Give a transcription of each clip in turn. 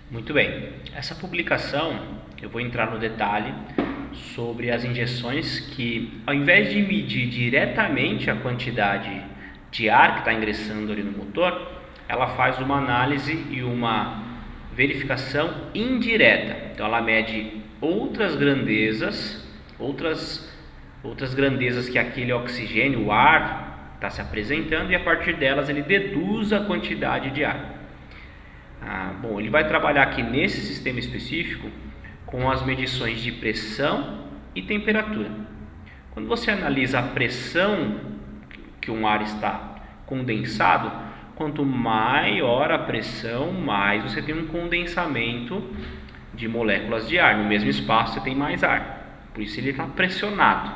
Muito bem, essa publicação eu vou entrar no detalhe sobre as injeções que, ao invés de medir diretamente a quantidade de ar que está ingressando ali no motor, ela faz uma análise e uma verificação indireta. Então ela mede outras grandezas que aquele oxigênio, o ar, está se apresentando, e a partir delas ele deduz a quantidade de ar. Bom, ele vai trabalhar aqui nesse sistema específico com as medições de pressão e temperatura. Quando você analisa a pressão que um ar está condensado, quanto maior a pressão, mais você tem um condensamento de moléculas de ar. No mesmo espaço você tem mais ar, por isso ele está pressionado.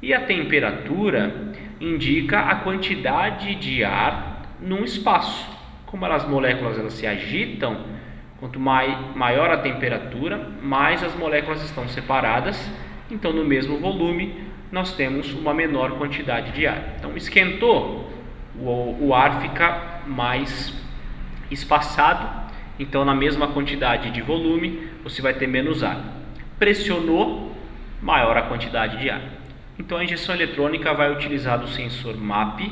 E a temperatura indica a quantidade de ar num espaço. Como as moléculas se agitam, quanto maior a temperatura, mais as moléculas estão separadas. Então, no mesmo volume, nós temos uma menor quantidade de ar. Então, esquentou, o ar fica mais espaçado. Então, na mesma quantidade de volume, você vai ter menos ar. Pressionou, maior a quantidade de ar. Então, a injeção eletrônica vai utilizar o sensor MAP,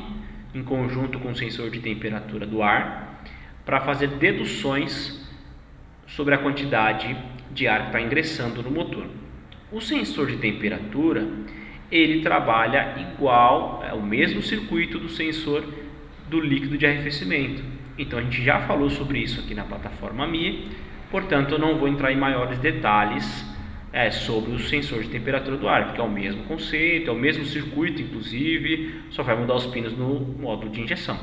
em conjunto com o sensor de temperatura do ar, para fazer deduções sobre a quantidade de ar que está ingressando no motor. O sensor de temperatura, ele trabalha igual, é o mesmo circuito do sensor do líquido de arrefecimento. Então a gente já falou sobre isso aqui na plataforma MIA, portanto eu não vou entrar em maiores detalhes sobre o sensor de temperatura do ar, porque é o mesmo conceito, é o mesmo circuito, inclusive, só vai mudar os pinos no módulo de injeção.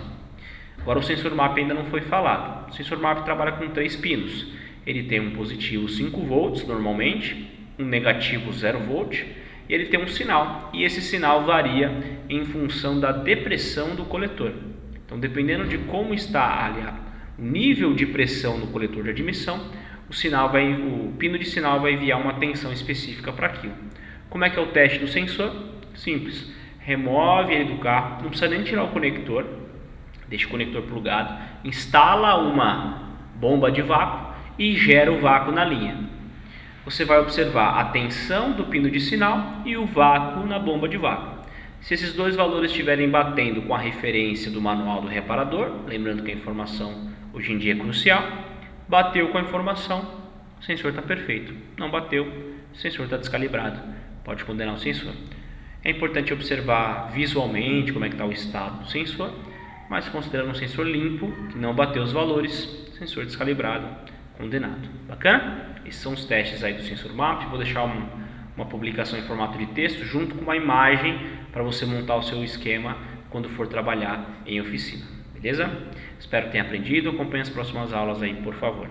Agora o sensor MAP ainda não foi falado. O sensor MAP trabalha com 3 pinos. Ele tem um positivo 5 volts normalmente, um negativo 0 volt, e ele tem um sinal, e esse sinal varia em função da depressão do coletor. Então, dependendo de como está ali o nível de pressão no coletor de admissão, o pino de sinal vai enviar uma tensão específica para aquilo. Como é que é o teste do sensor? Simples. Remove ele do carro, não precisa nem tirar o conector, deixa o conector plugado, instala uma bomba de vácuo e gera o vácuo na linha. Você vai observar a tensão do pino de sinal e o vácuo na bomba de vácuo. Se esses dois valores estiverem batendo com a referência do manual do reparador, lembrando que a informação hoje em dia é crucial, bateu com a informação, o sensor está perfeito. Não bateu, o sensor está descalibrado, pode condenar o sensor. É importante observar visualmente como é que está o estado do sensor, mas considerando um sensor limpo, que não bateu os valores, sensor descalibrado, condenado. Bacana? Esses são os testes aí do sensor MAP. Vou deixar uma publicação em formato de texto junto com uma imagem para você montar o seu esquema quando for trabalhar em oficina. Beleza? Espero que tenha aprendido. Acompanhe as próximas aulas aí, por favor.